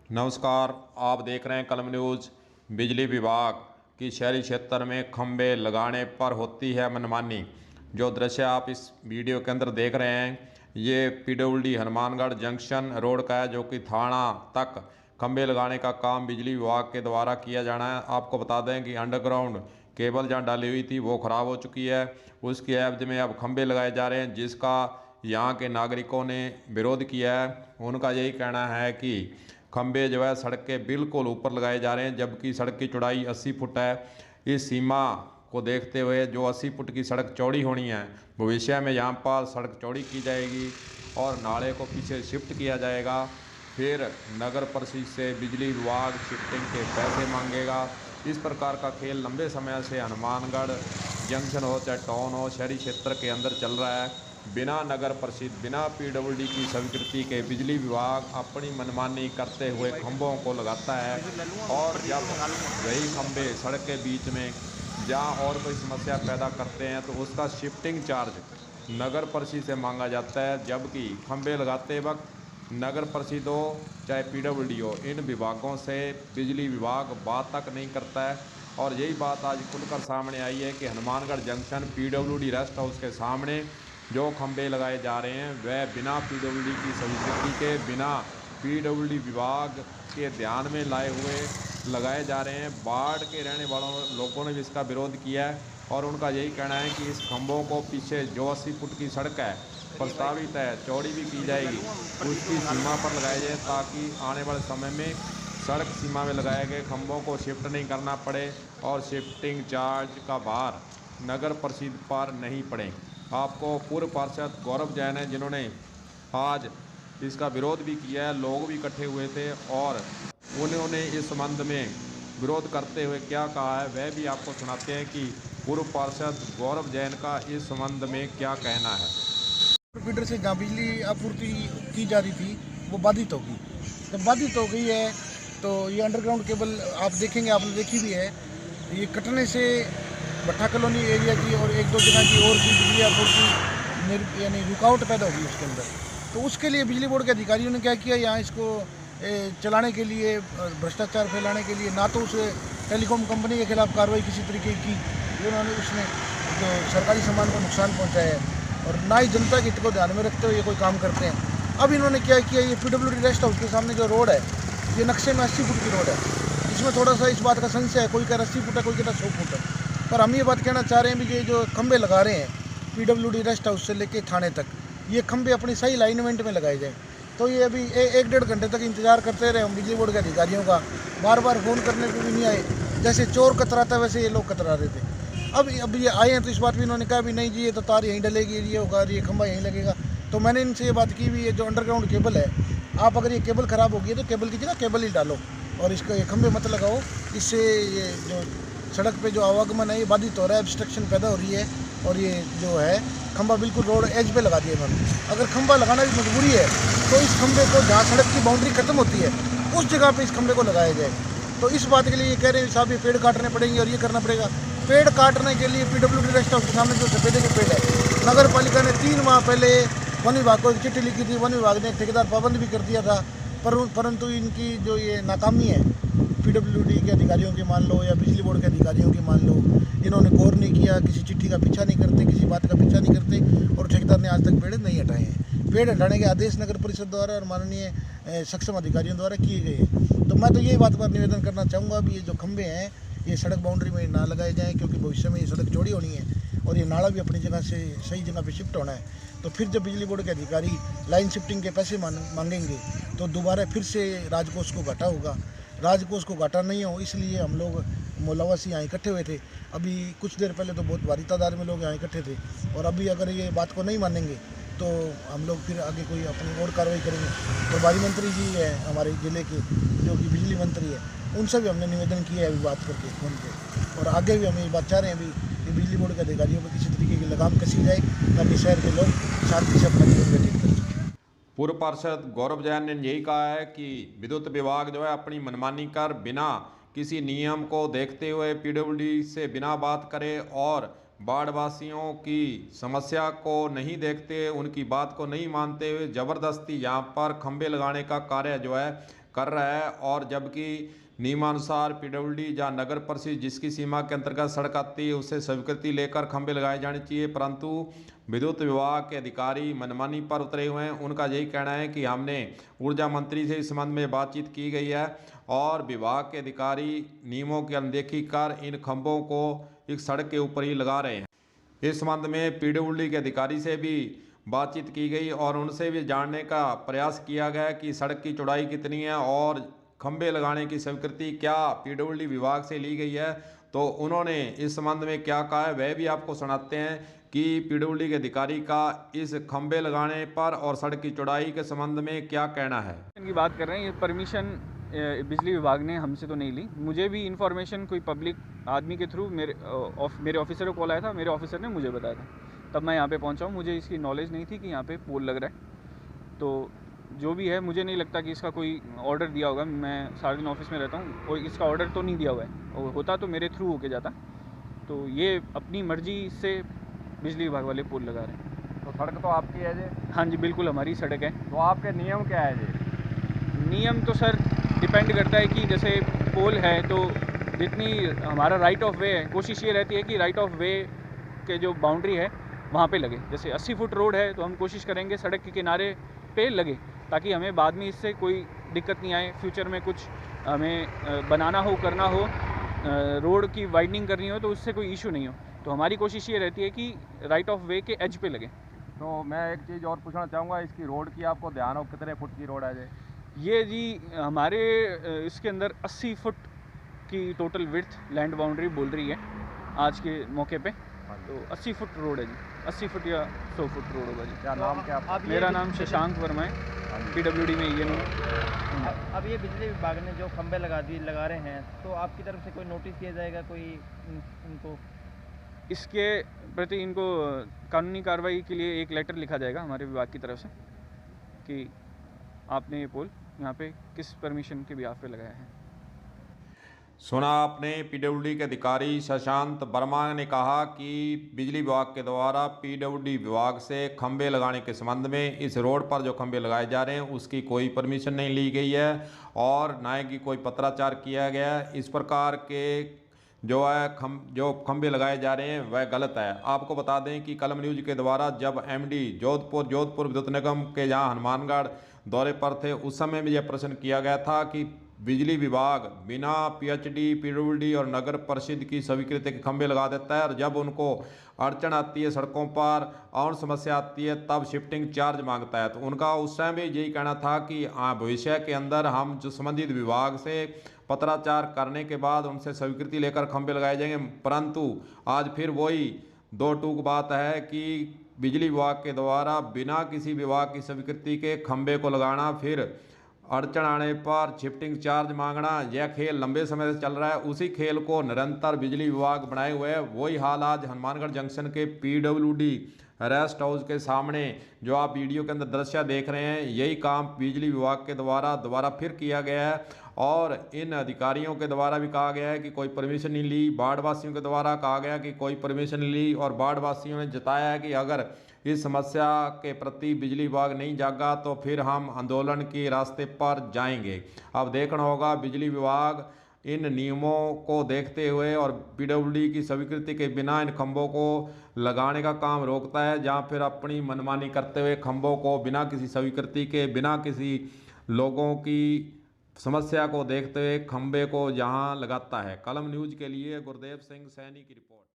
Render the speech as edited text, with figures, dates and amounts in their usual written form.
नमस्कार, आप देख रहे हैं कलम न्यूज़। बिजली विभाग की शहरी क्षेत्र में खंबे लगाने पर होती है मनमानी। जो दृश्य आप इस वीडियो के अंदर देख रहे हैं, ये पीडब्ल्यूडी हनुमानगढ़ जंक्शन रोड का है, जो कि थाना तक खंबे लगाने का काम बिजली विभाग के द्वारा किया जाना है। आपको बता दें कि अंडरग्राउंड केबल जहाँ डाली हुई थी वो ख़राब हो चुकी है। उसकी एवज में अब खंबे लगाए जा रहे हैं, जिसका यहाँ के नागरिकों ने विरोध किया है। उनका यही कहना है कि खंबे जो है सड़क के बिल्कुल ऊपर लगाए जा रहे हैं, जबकि सड़क की चौड़ाई 80 फुट है। इस सीमा को देखते हुए जो 80 फुट की सड़क चौड़ी होनी है, भविष्य में यहाँ पर सड़क चौड़ी की जाएगी और नाले को पीछे शिफ्ट किया जाएगा। फिर नगर परिषद से बिजली विभाग शिफ्टिंग के पैसे मांगेगा। इस प्रकार का खेल लंबे समय से हनुमानगढ़ जंक्शन हो चाहे टाउन हो, शहरी क्षेत्र के अंदर चल रहा है। बिना नगर परिषद, बिना पीडब्ल्यूडी की स्वीकृति के बिजली विभाग अपनी मनमानी करते हुए खंभों को लगाता है, और जब वही खंभे सड़क के बीच में जहाँ और कोई समस्या पैदा करते हैं तो उसका शिफ्टिंग चार्ज नगर परिषद से मांगा जाता है। जबकि खंभे लगाते वक्त नगर परिषद हो चाहे पीडब्ल्यूडी हो, इन विभागों से बिजली विभाग बात तक नहीं करता है। और यही बात आज खुलकर सामने आई है कि Hanumangarh junction PWD rest house के सामने जो खंभे लगाए जा रहे हैं वह बिना पीडब्ल्यूडी की स्वीकृति के, बिना पीडब्ल्यूडी विभाग के ध्यान में लाए हुए लगाए जा रहे हैं। बाढ़ के रहने वालों लोगों ने भी इसका विरोध किया है और उनका यही कहना है कि इस खंभों को पीछे जो 80 फुट की सड़क है प्रस्तावित है, चौड़ी भी की जाएगी, उसकी सीमा पर लगाए जाए, ताकि आने वाले समय में सड़क सीमा में लगाए गए खंभों को शिफ्ट नहीं करना पड़े और शिफ्टिंग चार्ज का भार नगर परिषद पर नहीं पड़े। आपको पूर्व पार्षद गौरव जैन है, जिन्होंने आज इसका विरोध भी किया है, लोग भी इकट्ठे हुए थे और उन्होंने इस संबंध में विरोध करते हुए क्या कहा है वह भी आपको सुनाते हैं कि पूर्व पार्षद गौरव जैन का इस संबंध में क्या कहना है। फीडर से जहाँ बिजली आपूर्ति की जा रही थी वो बाधित होगी। जब बाधित हो गई है तो ये अंडरग्राउंड केबल आप देखेंगे, आपने देखी भी है, ये कटने से भट्टा कॉलोनी एरिया की और एक दो जगह की और भी बिजली आपूर्ति यानी रुकावट पैदा होगी उसके अंदर। तो उसके लिए बिजली बोर्ड के अधिकारियों ने क्या किया, यहाँ इसको चलाने के लिए, भ्रष्टाचार फैलाने के लिए, ना तो उस टेलीकॉम कंपनी के खिलाफ कार्रवाई किसी तरीके की, उन्होंने उसमें जो सरकारी सामान को नुकसान पहुँचाया है, और ना ही जनता के हित को ध्यान में रखते हुए ये कोई काम करते हैं। अब इन्होंने क्या किया, ये पीडब्ल्यूडी रेस्ट हाउस के सामने जो रोड है, ये नक्शे में 80 फुट की रोड है। इसमें थोड़ा सा इस बात का संशय है, कोई कह रहा 80 फुट है, कोई कह रहा 100 फुट है। पर हम ये बात कहना चाह रहे हैं भी, ये जो खंभे लगा रहे हैं पीडब्ल्यूडी रेस्ट हाउस से लेके थाने तक, ये खंभे अपनी सही अलाइनमेंट में लगाए जाएँ। तो ये अभी 1-1.5 घंटे तक इंतजार करते रहे हम बिजली बोर्ड के अधिकारियों का, बार बार फ़ोन करने पर भी नहीं आए। जैसे चोर कतराता वैसे ये लोग कतरा रहे थे। अब ये आए हैं तो इस बात भी इन्होंने कहा भी नहीं जी, ये तो तार यहीं डलेगी, ये होगा, ये खंभा यहीं लगेगा। तो मैंने इनसे ये बात की भी, ये जो अंडरग्राउंड केबल है, आप अगर ये केबल ख़राब होगी है तो केबल की जगह केबल ही डालो और इसका ये खंभे मत लगाओ। इससे ये जो सड़क पे जो आवागमन है ये बाधित हो रहा है, ऑब्स्ट्रक्शन पैदा हो रही है। और ये जो है खंभा बिल्कुल रोड एज पे लगा दिया इन्होंने। अगर खंभा लगाना भी मजबूरी है तो इस खंभे को जहाँ सड़क की बाउंड्री खत्म होती है उस जगह पे इस खंभे को लगाया जाए। तो इस बात के लिए ये कह रहे हैं साहब, ये पेड़ काटने पड़ेंगे और ये करना पड़ेगा। पेड़ काटने के लिए पीडब्ल्यूडी रेस्ट हाउस के सामने जो सफेदे के पेड़ है, नगर पालिका ने 3 माह पहले वन विभाग को एक चिट्ठी लिखी थी। वन विभाग ने एक ठेकेदार पाबंद भी कर दिया था, परंतु इनकी जो ये नाकामी है, पीडब्ल्यूडी के अधिकारियों की मान लो या बिजली बोर्ड के अधिकारियों की मान लो, इन्होंने गौर नहीं किया, किसी चिट्ठी का पीछा नहीं करते, किसी बात का पीछा नहीं करते, और ठेकेदार ने आज तक पेड़ नहीं हटाए हैं। पेड़ हटाने के आदेश नगर परिषद द्वारा और माननीय सक्षम अधिकारियों द्वारा किए गए हैं। तो मैं तो यही बात पर निवेदन करना चाहूँगा भी, ये जो खंभे हैं ये सड़क बाउंड्री में ना लगाए जाएं, क्योंकि भविष्य में ये सड़क चौड़ी होनी है और ये नाला भी अपनी जगह से सही जगह पे शिफ्ट होना है। तो फिर जब बिजली बोर्ड के अधिकारी लाइन शिफ्टिंग के पैसे मांगेंगे तो दोबारा फिर से राजकोष को घाटा होगा। राजकोष को घाटा नहीं हो, इसलिए हम लोग मोहल्लावासी यहाँ इकट्ठे हुए थे। अभी कुछ देर पहले तो बहुत भारी तादाद में लोग यहाँ इकट्ठे थे, और अभी अगर ये बात को नहीं मानेंगे तो हम लोग फिर आगे कोई अपनी और कार्रवाई करेंगे। प्रभारी मंत्री जी है हमारे ज़िले के, जो कि बिजली मंत्री है, उनसे भी हमने निवेदन किया है अभी बात करके फ़ोन पे, और आगे भी हम ये बात चाह रहे हैं अभी कि बिजली बोर्ड के अधिकारियों पर किसी तरीके की लगाम कसी जाए ताकि शहर के लोग शांति से अपना जीवन व्यतीत कर सकें। पूर्व पार्षद गौरव जैन ने यही कहा है कि विद्युत विभाग जो है अपनी मनमानी कर बिना किसी नियम को देखते हुए पीडब्ल्यूडी से बिना बात करे और बाढ़वासियों की समस्या को नहीं देखते, उनकी बात को नहीं मानते हुए ज़बरदस्ती यहाँ पर खंभे लगाने का कार्य जो है कर रहा है, और जबकि नियमानुसार पीडब्ल्यूडी या नगर परिषद जिसकी सीमा के अंतर्गत सड़क आती है उससे स्वीकृति लेकर खंभे लगाए जाने चाहिए, परंतु विद्युत विभाग के अधिकारी मनमानी पर उतरे हुए हैं। उनका यही कहना है कि हमने ऊर्जा मंत्री से इस संबंध में बातचीत की गई है और विभाग के अधिकारी नियमों की अनदेखी कर इन खंभों को एक सड़क के ऊपर ही लगा रहे हैं। इस संबंध में पीडब्ल्यूडी के अधिकारी से भी बातचीत की गई और उनसे भी जानने का प्रयास किया गया कि सड़क की चौड़ाई कितनी है और खंभे लगाने की स्वीकृति क्या पीडब्ल्यूडी विभाग से ली गई है। तो उन्होंने इस संबंध में क्या कहा है वह भी आपको सुनाते हैं कि पीडब्ल्यूडी के अधिकारी का इस खंभे लगाने पर और सड़क की चौड़ाई के संबंध में क्या कहना है। की बात कर रहे हैं, ये परमिशन बिजली विभाग ने हमसे तो नहीं ली। मुझे भी इन्फॉर्मेशन कोई पब्लिक आदमी के थ्रू मेरे ऑफिसर को कॉल आया था, मेरे ऑफिसर ने मुझे बताया था, तब मैं यहाँ पे पहुँचा हूँ। मुझे इसकी नॉलेज नहीं थी कि यहाँ पे पोल लग रहा है। तो जो भी है, मुझे नहीं लगता कि इसका कोई ऑर्डर दिया होगा। मैं सारा दिन ऑफिस में रहता हूँ और इसका ऑर्डर तो नहीं दिया हुआ है, होता तो मेरे थ्रू होके जाता। तो ये अपनी मर्जी से बिजली विभाग वाले पोल लगा रहे हैं। तो सड़क तो आपकी है जी? हाँ जी, बिल्कुल हमारी सड़क है। तो आपके नियम क्या है जी? नियम तो सर डिपेंड करता है कि जैसे पोल है तो जितनी हमारा राइट ऑफ वे है, कोशिश ये रहती है कि राइट ऑफ वे के जो बाउंड्री है वहाँ पे लगे। जैसे 80 फुट रोड है तो हम कोशिश करेंगे सड़क के किनारे पे लगे, ताकि हमें बाद में इससे कोई दिक्कत नहीं आए। फ्यूचर में कुछ हमें बनाना हो, करना हो, रोड की वाइडनिंग करनी हो तो उससे कोई इशू नहीं हो। तो हमारी कोशिश ये रहती है कि राइट ऑफ वे के एज पे लगे। तो मैं एक चीज़ और पूछना चाहूँगा, इसकी रोड की आपको ध्यान हो कितने फुट की रोड है जी? ये जी हमारे इसके अंदर 80 फुट की टोटल विड्थ लैंड बाउंड्री बोल रही है आज के मौके पे। तो 80 फुट रोड है जी, 80 फुट या 100 फुट रोड होगा जी। क्या नाम क्या आप? मेरा नाम शशांक वर्मा है, पीडब्ल्यूडी में ये अब ये बिजली विभाग ने जो खंभे लगा रहे हैं, तो आपकी तरफ से कोई नोटिस दिया जाएगा कोई इनको? इसके प्रति इनको कानूनी कार्रवाई के लिए एक लेटर लिखा जाएगा हमारे विभाग की तरफ से कि आपने ये पोल यहाँ पे किस परमिशन के बिहाफ पे लगाया है। सुना आपने पीडब्ल्यूडी के अधिकारी शशांक वर्मा ने कहा कि बिजली विभाग के द्वारा पीडब्ल्यूडी विभाग से खंभे लगाने के संबंध में इस रोड पर जो खंभे लगाए जा रहे हैं उसकी कोई परमिशन नहीं ली गई है और ना ही कोई पत्राचार किया गया है। इस प्रकार के जो खंभे लगाए जा रहे हैं वह गलत है। आपको बता दें कि कलम न्यूज के द्वारा जब एमडी जोधपुर विद्युत निगम के जहां हनुमानगढ़ दौरे पर थे उस समय भी यह प्रश्न किया गया था कि बिजली विभाग बिना पीएचडी, पीडब्ल्यूडी और नगर परिषद की स्वीकृति के खंभे लगा देता है और जब उनको अड़चन आती है सड़कों पर और समस्या आती है तब शिफ्टिंग चार्ज मांगता है। तो उनका उस समय भी यही कहना था कि भविष्य के अंदर हम जो संबंधित विभाग से पत्राचार करने के बाद उनसे स्वीकृति लेकर खंभे लगाए जाएंगे, परंतु आज फिर वही दो टूक बात है कि बिजली विभाग के द्वारा बिना किसी विभाग की स्वीकृति के खंभे को लगाना, फिर अड़चन आने पर शिफ्टिंग चार्ज मांगना, यह खेल लंबे समय से चल रहा है। उसी खेल को निरंतर बिजली विभाग बनाए हुए है। वही हाल आज हनुमानगढ़ जंक्शन के पीडब्ल्यूडी रेस्ट हाउस के सामने जो आप वीडियो के अंदर दृश्य देख रहे हैं, यही काम बिजली विभाग के द्वारा दोबारा फिर किया गया है और इन अधिकारियों के द्वारा भी कहा गया है कि कोई परमिशन नहीं ली। बाढ़ वासियों के द्वारा कहा गया कि कोई परमिशन नहीं ली और बाढ़ वासियों ने जताया है कि अगर इस समस्या के प्रति बिजली विभाग नहीं जागा तो फिर हम आंदोलन के रास्ते पर जाएंगे। अब देखना होगा बिजली विभाग इन नियमों को देखते हुए और पीडब्ल्यूडी की स्वीकृति के बिना इन खंभों को लगाने का काम रोकता है, जहां फिर अपनी मनमानी करते हुए खंभों को बिना किसी स्वीकृति के, बिना किसी लोगों की समस्या को देखते हुए खंभे को जहां लगाता है। कलम न्यूज के लिए गुरदेव सिंह सैनी की रिपोर्ट।